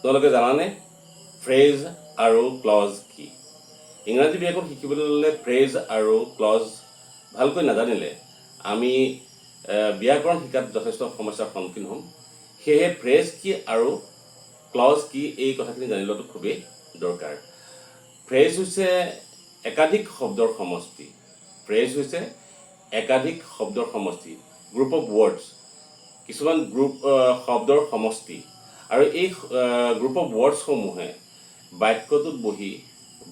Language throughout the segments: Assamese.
তোমালোকে জানানে ফ্ৰেজ আৰু ক্লজ কি? ইংৰাজী ব্যাকৰণ শিকিবলৈ ল'লে ফ্ৰেজ আৰু ক্লজ ভালকৈ নাজানিলে আমি ব্যাকৰণ শিকাত যথেষ্ট সমস্যাৰ সন্মুখীন হ'ম। সেয়েহে ফ্ৰেজ কি আৰু ক্লজ কি এই কথাখিনি জানি লোৱাটো খুবেই দৰকাৰ। ফ্ৰেজ হৈছে একাধিক শব্দৰ সমষ্টি। ফ্ৰেজ হৈছে একাধিক শব্দৰ সমষ্টি, গ্ৰুপ অফ ৱৰ্ডছ, কিছুমান শব্দৰ সমষ্টি। আৰু এই গ্ৰুপ অফ ৱৰ্ডছসমূহে বাক্যটোত বহি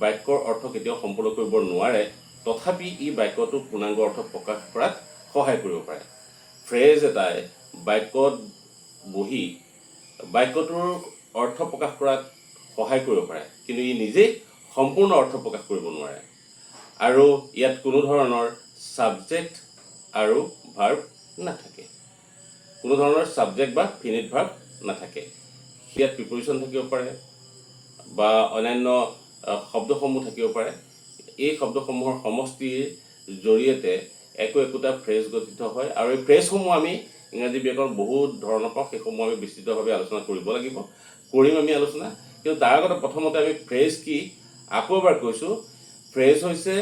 বাক্যৰ অৰ্থ কেতিয়াও সম্পূৰ্ণ কৰিব নোৱাৰে, তথাপি ই বাক্যটোৰ পূৰ্ণাংগ অৰ্থ প্ৰকাশ কৰাত সহায় কৰিব পাৰে। ফ্ৰেজ এটাই বাক্যত বহি বাক্যটোৰ অৰ্থ প্ৰকাশ কৰাত সহায় কৰিব পাৰে, কিন্তু ই নিজেই সম্পূৰ্ণ অৰ্থ প্ৰকাশ কৰিব নোৱাৰে। আৰু ইয়াত কোনো ধৰণৰ ছাবজেক্ট আৰু ভাৰ্ব নাথাকে। কোনো ধৰণৰ ছাবজেক্ট বা ফিনিট ভাৰ্ব নাথাকে। ইয়াত প্ৰিপজিশ্যন থাকিব পাৰে বা অন্যান্য শব্দসমূহ থাকিব পাৰে। এই শব্দসমূহৰ সমষ্টিৰ জৰিয়তে একোটা ফ্ৰেজ গঠিত হয়। আৰু এই ফ্ৰেজসমূহ আমি ইংৰাজী ব্যাকৰণ বহুত ধৰণৰ পাওঁ, সেইসমূহ আমি বিস্তৃতভাৱে আলোচনা কৰিব লাগিব, কৰিম আমি আলোচনা। কিন্তু তাৰ আগতে প্ৰথমতে আমি ফ্ৰেজ কি আকৌ এবাৰ কৈছোঁ। ফ্ৰেজ হৈছে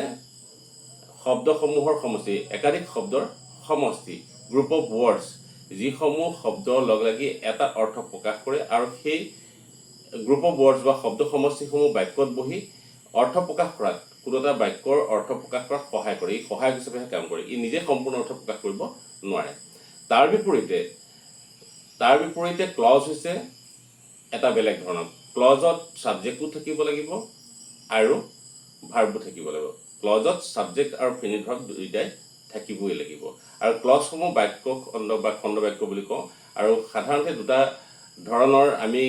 শব্দসমূহৰ সমষ্টি, একাধিক শব্দৰ সমষ্টি, গ্ৰুপ অফ ৱৰ্ডছ, যিসমূহ শব্দৰ লগ লাগি এটা অৰ্থ প্ৰকাশ কৰে আৰু সেই গ্ৰুপ অফ ৱৰ্ডছ বা শব্দ সমষ্টিসমূহ বাক্যত বহি অৰ্থ প্ৰকাশ কৰাত, কোনো এটা বাক্যৰ অৰ্থ প্ৰকাশ কৰাত সহায় কৰে। ই সহায়ক হিচাপেহে কাম কৰে, ই নিজে সম্পূৰ্ণ অৰ্থ প্ৰকাশ কৰিব নোৱাৰে। তাৰ বিপৰীতে ক্লজ হৈছে এটা বেলেগ ধৰণৰ। ক্লজত ছাবজেক্টো থাকিব লাগিব আৰু ভাৰ্বো থাকিব লাগিব। ক্লজত ছাবজেক্ট আৰু ফিনিট ভাৰ্ব দুয়োটাই থাকিবই লাগিব। আৰু ক্লজসমূহ বাক্য খণ্ড বা খণ্ড বাক্য বুলি কওঁ। আৰু সাধাৰণতে দুটা ধৰণৰ আমি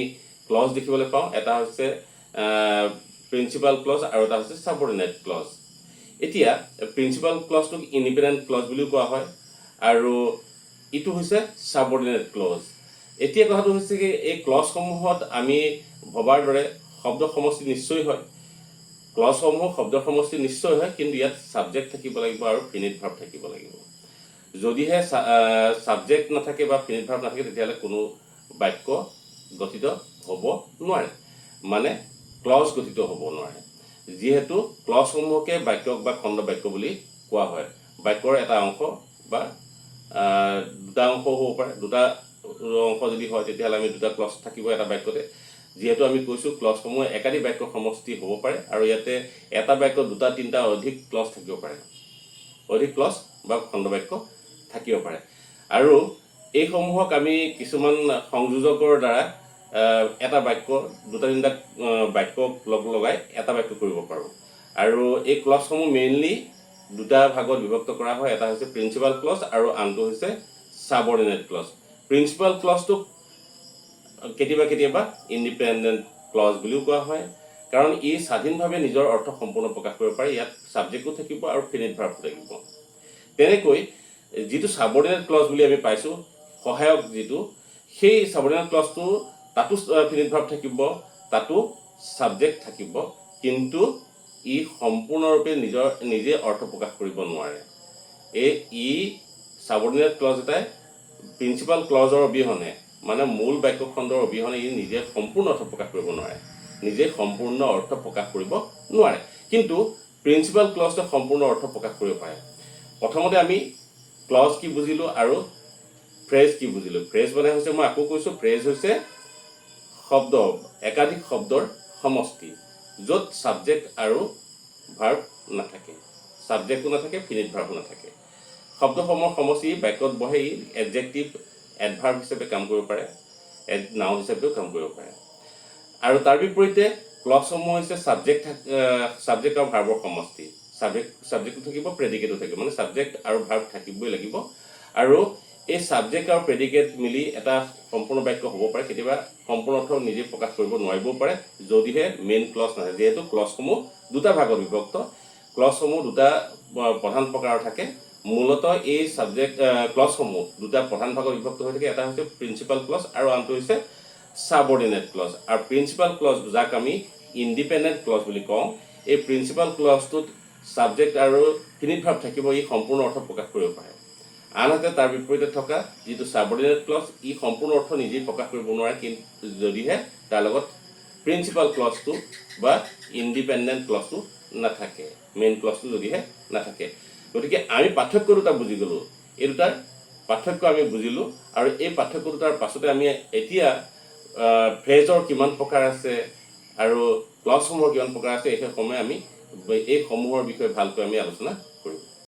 ক্লজ দেখিবলৈ পাওঁ। এটা হৈছে প্ৰিন্সিপাল ক্লজ আৰু এটা হৈছে ছাবঅৰ্ডিনেট ক্লজ। এতিয়া প্ৰিন্সিপাল ক্লজটোক ইণ্ডিপেণ্ডেণ্ট ক্লজ বুলিও কোৱা হয় আৰু ইটো হৈছে ছাবঅৰ্ডিনেট ক্লজ। এতিয়া কথাটো হৈছে কি, এই ক্লজসমূহত আমি ভবাৰ দৰে শব্দ সমষ্টি নিশ্চয় হয়, ক্লজসমূহ শব্দৰ সমষ্টি নিশ্চয় হয়, কিন্তু ইয়াত ছাবজেক্ট থাকিব লাগিব আৰু ফিনিট ভাৰ্ব থাকিব লাগিব। যদিহে ছাবজেক্ট নাথাকে বা ফিনিট ভাৰ্ব নাথাকে, তেতিয়াহ'লে কোনো বাক্য গঠিত হ'ব নোৱাৰে, মানে ক্লজ গঠিত হ'ব নোৱাৰে। যিহেতু ক্লজসমূহকে বাক্য বা খণ্ড বাক্য বুলি কোৱা হয়। বাক্যৰ এটা অংশ বা দুটা অংশ হ'ব পাৰে। দুটা অংশ যদি হয় তেতিয়াহ'লে আমি দুটা ক্লজ থাকিব এটা বাক্যতে। যিহেতু আমি কৈছোঁ ক্লজসমূহ একাধিক বাক্যৰ সমষ্টি হ'ব পাৰে, আৰু ইয়াতে এটা বাক্য দুটা তিনিটা অধিক ক্লজ থাকিব পাৰে, অধিক ক্লজ বা খণ্ড বাক্য থাকিব পাৰে। আৰু এইসমূহক আমি কিছুমান সংযোজকৰ দ্বাৰা এটা বাক্য দুটা তিনিটা বাক্যক লগাই এটা বাক্য কৰিব পাৰোঁ। আৰু এই ক্লজসমূহ মেইনলি দুটা ভাগত বিভক্ত কৰা হয়। এটা হৈছে প্ৰিন্সিপাল ক্লজ আৰু আনটো হৈছে ছাবঅৰ্ডিনেট ক্লজ। প্ৰিন্সিপাল ক্লজটোক কেতিয়াবা ইণ্ডিপেণ্ডেণ্ট ক্লজ বুলিও কোৱা হয়, কাৰণ ই স্বাধীনভাৱে নিজৰ অৰ্থ সম্পূৰ্ণ প্ৰকাশ কৰিব পাৰে। ইয়াত ছাবজেক্টো থাকিব আৰু ফিনিট ভাৰ্বো থাকিব। তেনেকৈ যিটো ছাবঅৰ্ডিনেট ক্লজ বুলি আমি পাইছোঁ, সহায়ক যিটো, সেই ছাবঅৰ্ডিনেট ক্লজটো তাতো ফিনিট ভাৰ্ব থাকিব, তাতো ছাবজেক্ট থাকিব, কিন্তু ই সম্পূৰ্ণৰূপে নিজে অৰ্থ প্ৰকাশ কৰিব নোৱাৰে। ছাবঅৰ্ডিনেট ক্লজ এটাই প্ৰিন্সিপাল ক্লজৰ অবিহনে, মানে মূল বাক্যখণ্ডৰ অবিহনে ই নিজে সম্পূৰ্ণ অৰ্থ প্ৰকাশ কৰিব নোৱাৰে, নিজে সম্পূৰ্ণ অৰ্থ প্ৰকাশ কৰিব নোৱাৰে। কিন্তু প্ৰিন্সিপাল ক্লজটোৱে সম্পূৰ্ণ অৰ্থ প্ৰকাশ কৰিব পাৰে। প্ৰথমতে আমি ক্লজ কি বুজিলোঁ আৰু ফ্ৰেজ কি বুজিলোঁ। ফ্ৰেজ মানে হৈছে, মই আকৌ কৈছোঁ, ফ্ৰেজ হৈছে একাধিক শব্দৰ সমষ্টি, য'ত ছাবজেক্ট আৰু ভাৰ্ব নাথাকে, ছাবজেক্টো নাথাকে, ফিনিট ভাৰ্বো নাথাকে। শব্দসমূহৰ সমষ্টি বাক্যত বহে, ই এডজেক্টিভ এডভাৰ্ব হিচাপে কাম কৰিব পাৰে, নাউন হিচাপেও কাম কৰিব পাৰে। আৰু তাৰ বিপৰীতে ক্লজসমূহ হৈছে ছাবজেক্ট আৰু ভাৰ্বৰ সমষ্টি। ছাবজেক্টটো থাকিব, প্ৰেডিকেটো থাকিব, মানে ছাবজেক্ট আৰু ভাৰ্ব থাকিবই লাগিব। আৰু এই ছাবজেক্ট আৰু প্ৰেডিকেট মিলি এটা সম্পূৰ্ণ বাক্য হ'ব পাৰে, কেতিয়াবা সম্পূৰ্ণ অৰ্থ নিজে প্ৰকাশ কৰিব নোৱাৰিবও পাৰে, যদিহে মেইন ক্লজ নাথাকে। যিহেতু ক্লজসমূহ দুটা ভাগত বিভক্ত, ক্লজসমূহ দুটা প্ৰধান প্ৰকাৰৰ থাকে। মূলতঃ এই ক্লজসমূহ দুটা প্ৰধান ভাগত বিভক্ত হৈ থাকে। এটা হৈছে প্ৰিন্সিপাল ক্লজ আৰু আনটো হৈছে ছাবঅৰ্ডিনেট ক্লজ। আৰু প্ৰিন্সিপাল ক্লজ, যাক আমি ইণ্ডিপেণ্ডেণ্ট ক্লজ বুলি কওঁ, এই প্ৰিন্সিপাল ক্লজটোত ছাবজেক্ট আৰু ফিনিট ভাৰ্ব থাকিব, ই সম্পূৰ্ণ অৰ্থ প্ৰকাশ কৰিব পাৰে। আনহাতে তাৰ বিপৰীতে থকা যিটো সাবঅৰ্ডিনেট ক্লজ ই সম্পূৰ্ণ অৰ্থ নিজেই প্ৰকাশ কৰিব নোৱাৰে, কিন্তু যদিহে তাৰ লগত প্ৰিন্সিপাল ক্লজটো বা ইণ্ডিপেণ্ডেণ্ট ক্লজটো নাথাকে, মেইন ক্লজটো যদিহে নাথাকে। গতিকে আমি পাৰ্থক্য দুটা বুজি গ'লোঁ, এই দুটাৰ পাৰ্থক্য আমি বুজিলোঁ, আৰু এই পাৰ্থক্য দুটাৰ পাছতে আমি এতিয়া ফ্ৰেজৰ কিমান প্ৰকাৰ আছে আৰু ক্লজসমূহৰ কিমান প্ৰকাৰ আছে, এই সমূহে আমি এই সমূহৰ বিষয়ে ভালকৈ আমি আলোচনা